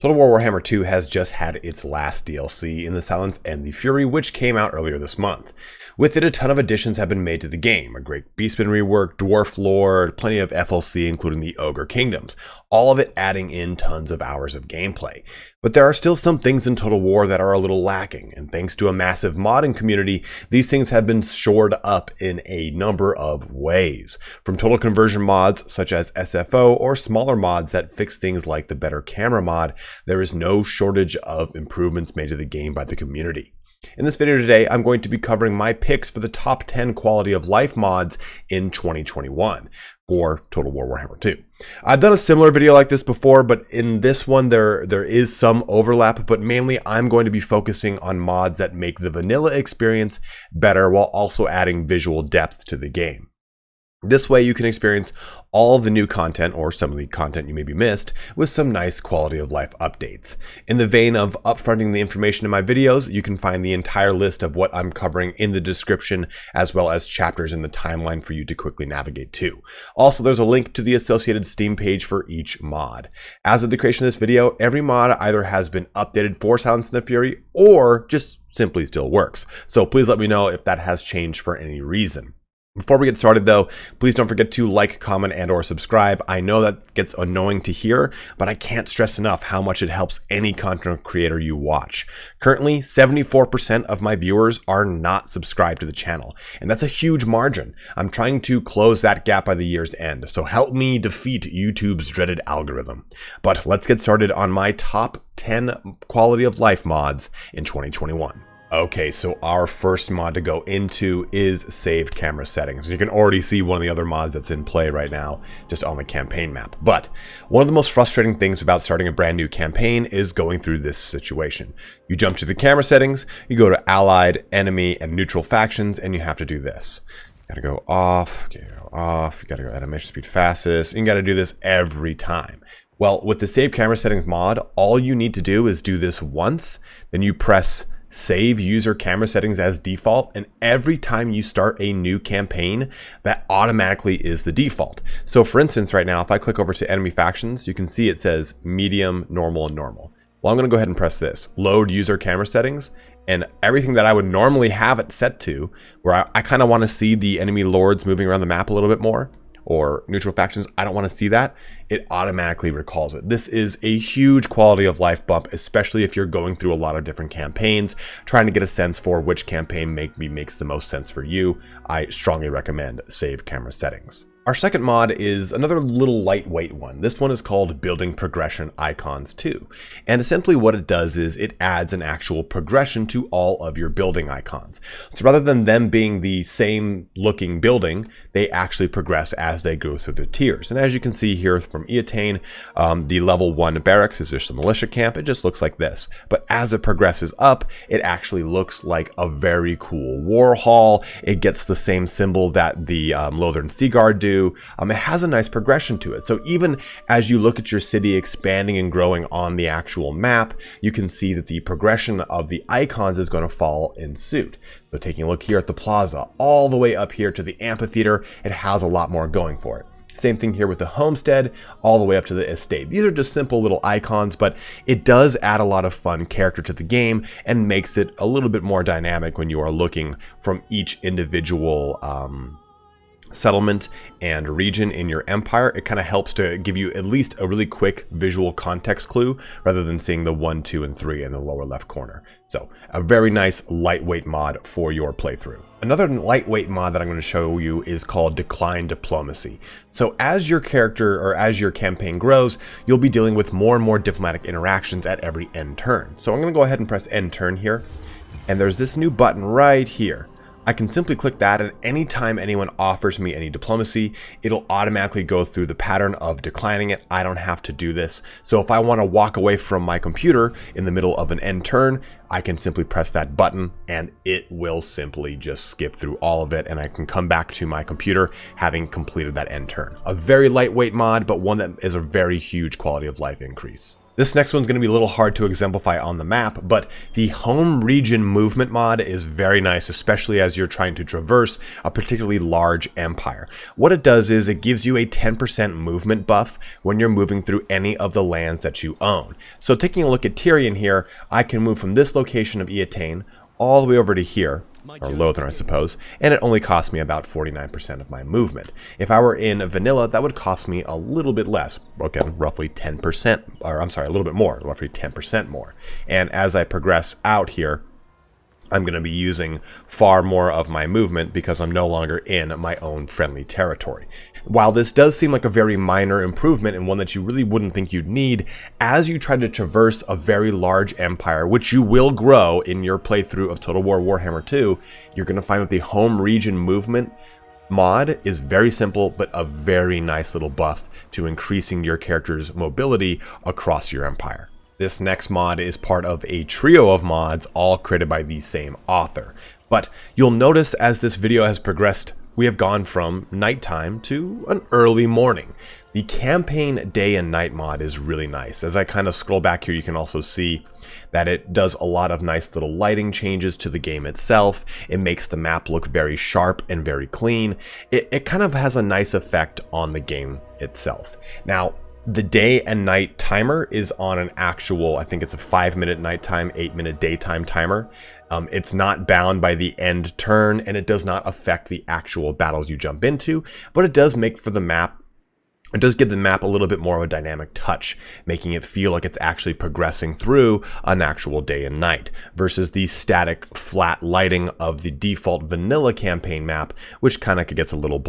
Total War Warhammer 2 has just had its last DLC in the Silence and the Fury, which came out earlier this month. With it, a ton of additions have been made to the game. A great Beastman rework, Dwarf lore, plenty of FLC, including the Ogre Kingdoms. All of it adding in tons of hours of gameplay. But there are still some things in Total War that are a little lacking, and thanks to a massive modding community, these things have been shored up in a number of ways. From total conversion mods such as SFO or smaller mods that fix things like the better camera mod, there is no shortage of improvements made to the game by the community. In this video today, I'm going to be covering my picks for the top 10 quality of life mods in 2021 for Total War Warhammer 2. I've done a similar video like this before, but in this one there is some overlap, but mainly I'm going to be focusing on mods that make the vanilla experience better while also adding visual depth to the game. This way you can experience all of the new content, or some of the content you maybe missed, with some nice quality of life updates. In the vein of upfronting the information in my videos, you can find the entire list of what I'm covering in the description, as well as chapters in the timeline for you to quickly navigate to. Also, there's a link to the associated Steam page for each mod. As of the creation of this video, every mod either has been updated for Silence and the Fury, or just simply still works. So please let me know if that has changed for any reason. Before we get started though, please don't forget to like, comment, and or subscribe. I know that gets annoying to hear, but I can't stress enough how much it helps any content creator you watch. Currently, 74% of my viewers are not subscribed to the channel, and that's a huge margin. I'm trying to close that gap by the year's end, so help me defeat YouTube's dreaded algorithm. But let's get started on my top 10 quality of life mods in 2021. Okay, so our first mod to go into is saved camera settings. You can already see one of the other mods that's in play right now, just on the campaign map. But one of the most frustrating things about starting a brand new campaign is going through this situation. You jump to the camera settings, you go to allied, enemy, and neutral factions, and you have to do this. You gotta go off, you gotta go animation speed fastest, and you gotta do this every time. Well, with the save camera settings mod, all you need to do is do this once, then you press save user camera settings as default, and every time you start a new campaign, that automatically is the default. So for instance, right now, if I click over to enemy factions, you can see it says medium, normal, and normal. Well, I'm gonna go ahead and press this, load user camera settings, and everything that I would normally have it set to, where I kind of want to see the enemy lords moving around the map a little bit more, or neutral factions, I don't want to see that, it automatically recalls it. This is a huge quality of life bump, especially if you're going through a lot of different campaigns, trying to get a sense for which campaign makes the most sense for you. I strongly recommend save camera settings. Our second mod is another little lightweight one. This one is called Building Progression Icons 2. And simply what it does is it adds an actual progression to all of your building icons. So rather than them being the same looking building, they actually progress as they go through the tiers. And as you can see here from Eatane, the level 1 barracks is just a militia camp. It just looks like this. But as it progresses up, it actually looks like a very cool war hall. It gets the same symbol that the Lothern Sea Guard do. It has a nice progression to it. So even as you look at your city expanding and growing on the actual map, you can see that the progression of the icons is going to fall in suit. So taking a look here at the plaza, all the way up here to the amphitheater, it has a lot more going for it. Same thing here with the homestead, all the way up to the estate. These are just simple little icons, but it does add a lot of fun character to the game and makes it a little bit more dynamic when you are looking from each individual settlement and region in your empire. It kind of helps to give you at least a really quick visual context clue rather than seeing the 1, 2, and 3 in the lower left corner. So a very nice lightweight mod for your playthrough. Another lightweight mod that I'm going to show you is called Decline Diplomacy. So as your character or as your campaign grows, you'll be dealing with more and more diplomatic interactions at every end turn. So I'm going to go ahead and press end turn here. And there's this new button right here. I can simply click that, and anytime anyone offers me any diplomacy, it'll automatically go through the pattern of declining it. I don't have to do this. So if I want to walk away from my computer in the middle of an end turn, I can simply press that button and it will simply just skip through all of it, and I can come back to my computer having completed that end turn. A very lightweight mod, but one that is a very huge quality of life increase. The This next one's going to be a little hard to exemplify on the map, but the home region movement mod is very nice, especially as you're trying to traverse a particularly large empire. What it does is it gives you a 10% movement buff when you're moving through any of the lands that you own. So taking a look at Tyrion here, I can move from this location of Eataine all the way over to here, or Lothar, I suppose, and it only cost me about 49% of my movement. If I were in vanilla, that would cost me a little bit less, again, roughly 10%, or I'm sorry, a little bit more, roughly 10% more. And as I progress out here, I'm going to be using far more of my movement because I'm no longer in my own friendly territory. While this does seem like a very minor improvement and one that you really wouldn't think you'd need, as you try to traverse a very large empire, which you will grow in your playthrough of Total War Warhammer 2, you're going to find that the home region movement mod is very simple, but a very nice little buff to increasing your character's mobility across your empire. This next mod is part of a trio of mods, all created by the same author. But you'll notice as this video has progressed, we have gone from nighttime to an early morning. The campaign day and night mod is really nice. As I kind of scroll back here, you can also see that it does a lot of nice little lighting changes to the game itself. It makes the map look very sharp and very clean. It kind of has a nice effect on the game itself. Now, the day and night timer is on an actual, I think it's a 5-minute nighttime, 8-minute daytime timer. It's not bound by the end turn, and it does not affect the actual battles you jump into, but it does make for the map. It does give the map a little bit more of a dynamic touch, making it feel like it's actually progressing through an actual day and night, versus the static, flat lighting of the default vanilla campaign map, which kind of gets a little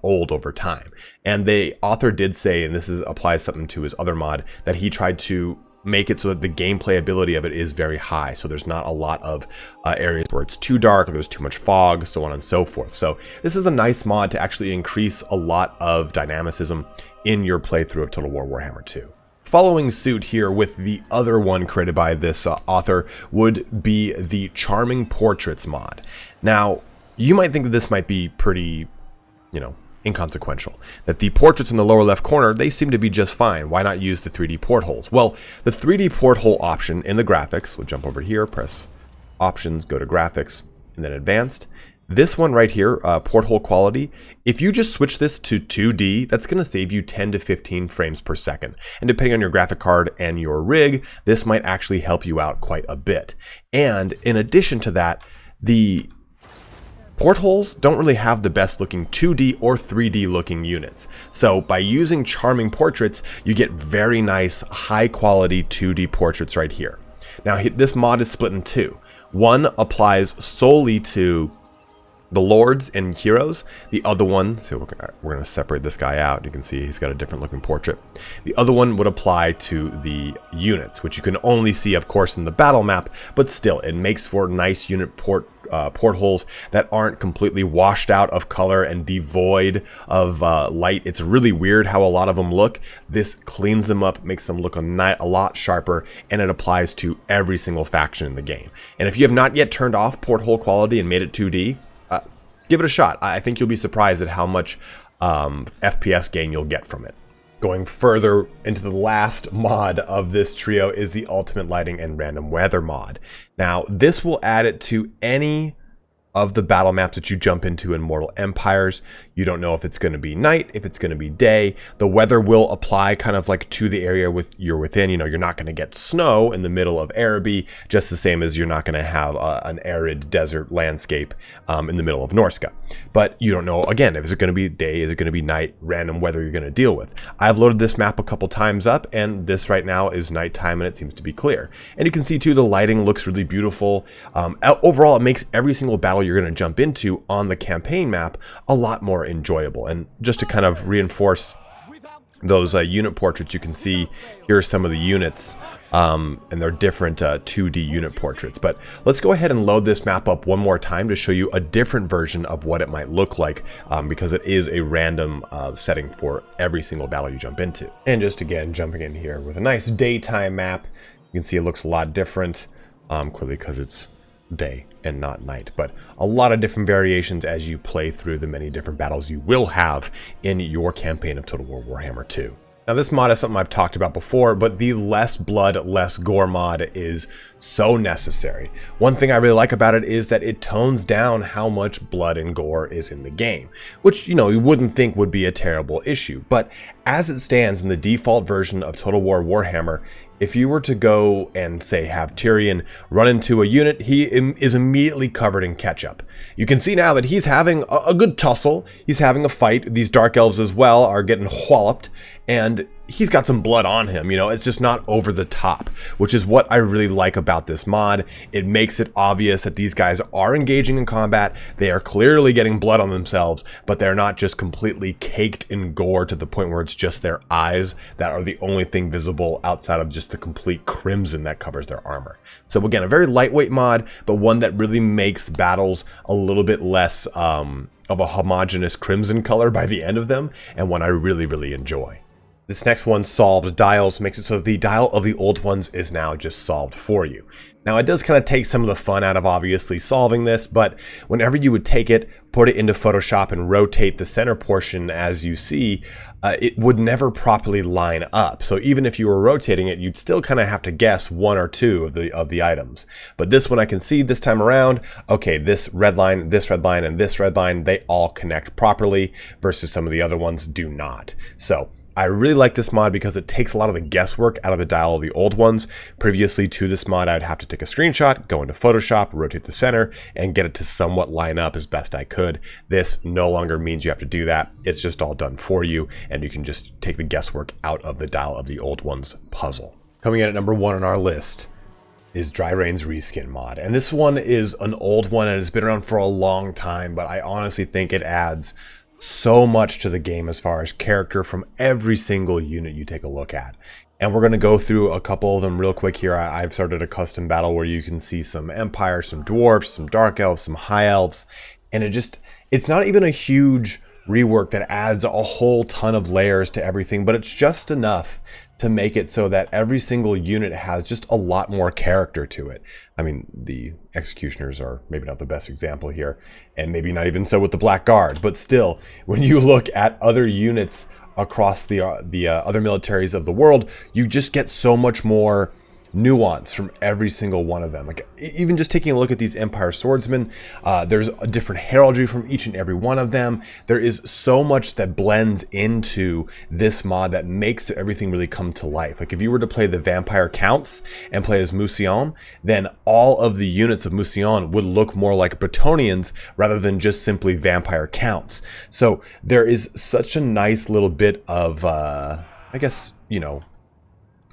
old over time. And the author did say, and this applies something to his other mod, that he tried to make it so that the gameplay ability of it is very high. So there's not a lot of areas where it's too dark or there's too much fog, so on and so forth. So this is a nice mod to actually increase a lot of dynamicism in your playthrough of Total War Warhammer 2. Following suit here with the other one created by this author would be the Charming Portraits mod. Now, you might think that this might be pretty, inconsequential. That the portraits in the lower left corner, they seem to be just fine. Why not use the 3D portholes? Well, the 3D porthole option in the graphics, we'll jump over here, press options, go to graphics, and then advanced. This one right here, porthole quality, if you just switch this to 2D, that's going to save you 10 to 15 frames per second. And depending on your graphic card and your rig, this might actually help you out quite a bit. And in addition to that, the portholes don't really have the best looking 2D or 3D looking units. So by using Charming Portraits, you get very nice, high quality 2D portraits right here. Now this mod is split in two. One applies solely to the lords and heroes. The other one, so we're going to separate this guy out. You can see he's got a different looking portrait. The other one would apply to the units, which you can only see, of course, in the battle map, but still, it makes for nice unit portholes that aren't completely washed out of color and devoid of light. It's really weird how a lot of them look. This cleans them up, makes them look a lot sharper, and it applies to every single faction in the game. And if you have not yet turned off porthole quality and made it 2D, give it a shot. I think you'll be surprised at how much FPS gain you'll get from it. Going further into the last mod of this trio is the Ultimate Lighting and Random Weather mod. Now, this will add it to any of the battle maps that you jump into in Mortal Empires. You don't know if it's going to be night, if it's going to be day. The weather will apply kind of like to the area you're within. You're not going to get snow in the middle of Araby, just the same as you're not going to have an arid desert landscape in the middle of Norska. But you don't know, again, if it's going to be day, is it going to be night, random weather you're going to deal with. I've loaded this map a couple times up, and this right now is nighttime, and it seems to be clear. And you can see too, the lighting looks really beautiful. Overall, it makes every single battle you're going to jump into on the campaign map a lot more enjoyable. And just to kind of reinforce those unit portraits, you can see here are some of the units, and they're different 2D unit portraits. But let's go ahead and load this map up one more time to show you a different version of what it might look like, because it is a random setting for every single battle you jump into. And just again, jumping in here with a nice daytime map, you can see it looks a lot different, clearly because it's day and not night, but a lot of different variations as you play through the many different battles you will have in your campaign of Total War Warhammer 2. Now this mod is something I've talked about before, but the less blood, less gore mod is so necessary. One thing I really like about it is that it tones down how much blood and gore is in the game, which, you know, you wouldn't think would be a terrible issue. But as it stands in the default version of Total War Warhammer, if you were to go and, say, have Tyrion run into a unit, he is immediately covered in ketchup. You can see now that he's having a good tussle. He's having a fight. These Dark Elves as well are getting walloped, and he's got some blood on him. You know, it's just not over the top, which is what I really like about this mod. It makes it obvious that these guys are engaging in combat. They are clearly getting blood on themselves, but they're not just completely caked in gore to the point where it's just their eyes that are the only thing visible outside of just the complete crimson that covers their armor. So again, a very lightweight mod, but one that really makes battles a little bit less of a homogeneous crimson color by the end of them, and one I really, really enjoy. This next one, Solved Dials, makes it so the dial of the old ones is now just solved for you. Now, it does kind of take some of the fun out of obviously solving this, but whenever you would take it, put it into Photoshop and rotate the center portion as you see, it would never properly line up. So even if you were rotating it, you'd still kind of have to guess one or two of the items. But this one I can see this time around, okay, this red line, and this red line, they all connect properly versus some of the other ones do not. So I really like this mod because it takes a lot of the guesswork out of the dial of the old ones. Previously to this mod, I'd have to take a screenshot, go into Photoshop, rotate the center, and get it to somewhat line up as best I could. This no longer means you have to do that. It's just all done for you, and you can just take the guesswork out of the dial of the old ones puzzle. Coming in at number 1 on our list is Dryrain's Reskin mod. And this one is an old one and it's been around for a long time, but I honestly think it adds so much to the game as far as character from every single unit you take a look at. And we're going to go through a couple of them real quick here. I've started a custom battle where you can see some Empire, some Dwarfs, some Dark Elves, some High Elves. And it's not even a huge rework that adds a whole ton of layers to everything, but it's just enough to make it so that every single unit has just a lot more character to it. I mean, the Executioners are maybe not the best example here, and maybe not even so with the Black Guard, but still, when you look at other units across the other militaries of the world, you just get so much more nuance from every single one of them. Like even just taking a look at these Empire swordsmen, there's a different heraldry from each and every one of them. There is so much that blends into this mod that makes everything really come to life. Like if you were to play the Vampire Counts and play as Mousillon, then all of the units of Mousillon would look more like Bretonnians rather than just simply Vampire Counts. So there is such a nice little bit of, I guess, you know,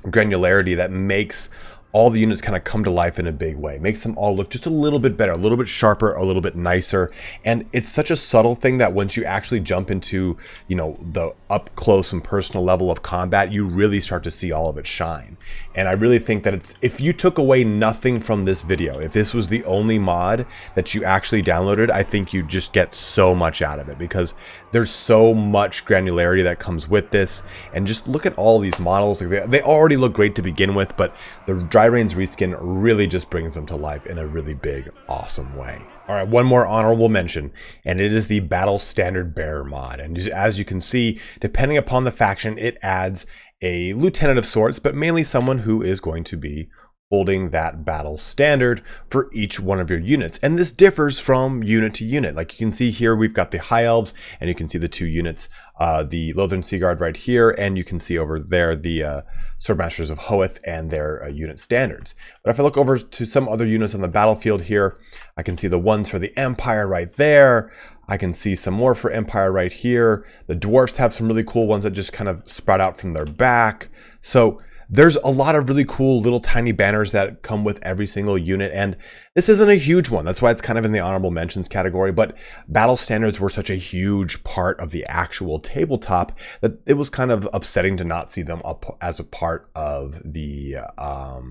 granularity that makes all the units kind of come to life in a big way, makes them all look just a little bit better, a little bit sharper, a little bit nicer. And it's such a subtle thing that once you actually jump into, you know, the up close and personal level of combat, you really start to see all of it shine. And I really think that if you took away nothing from this video, if this was the only mod that you actually downloaded, I think you just get so much out of it because there's so much granularity that comes with this. And just look at all these models. They already look great to begin with, but the Dryrain's Reskin really just brings them to life in a really big, awesome way. All right, one more honorable mention, and it is the Battle Standard Bearer mod. And as you can see, depending upon the faction, it adds a lieutenant of sorts, but mainly someone who is going to be holding that battle standard for each one of your units. And this differs from unit to unit. Like you can see here, we've got the High Elves, and you can see the two units, the Lothern Seaguard right here, and you can see over there the Swordmasters of Hoeth and their unit standards. But if I look over to some other units on the battlefield here, I can see the ones for the Empire right there. I can see some more for Empire right here. The Dwarfs have some really cool ones that just kind of sprout out from their back. So there's a lot of really cool little tiny banners that come with every single unit, and this isn't a huge one. That's why it's kind of in the honorable mentions category, but battle standards were such a huge part of the actual tabletop that it was kind of upsetting to not see them up as a part of the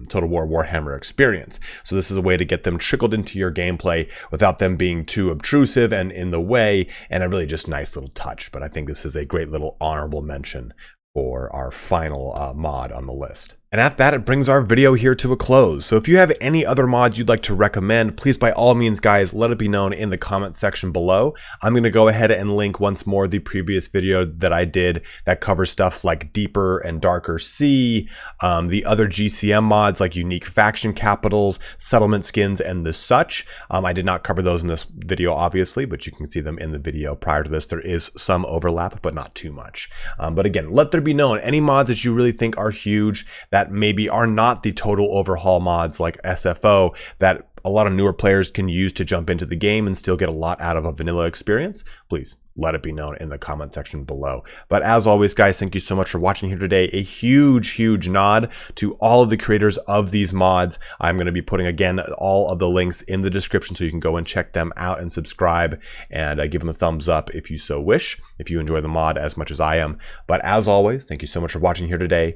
Total War Warhammer experience. So this is a way to get them trickled into your gameplay without them being too obtrusive and in the way, and a really just nice little touch. But I think this is a great little honorable mention for our final mod on the list. And at that, it brings our video here to a close. So if you have any other mods you'd like to recommend, please by all means, guys, let it be known in the comment section below. I'm going to go ahead and link once more the previous video that I did that covers stuff like Deeper and Darker Sea, the other GCM mods like Unique Faction Capitals, Settlement Skins, and the such. I did not cover those in this video, obviously, but you can see them in the video prior to this. There is some overlap, but not too much. But again, let there be known, any mods that you really think are huge, that maybe are not the total overhaul mods like SFO, that a lot of newer players can use to jump into the game and still get a lot out of a vanilla experience, please let it be known in the comment section below. But as always, guys, thank you so much for watching here today. A huge nod to all of the creators of these mods. I'm going to be putting, again, all of the links in the description so you can go and check them out and subscribe and give them a thumbs up if you so wish, if you enjoy the mod as much as I am. But as always, thank you so much for watching here today.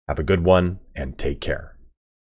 Have a good one and take care.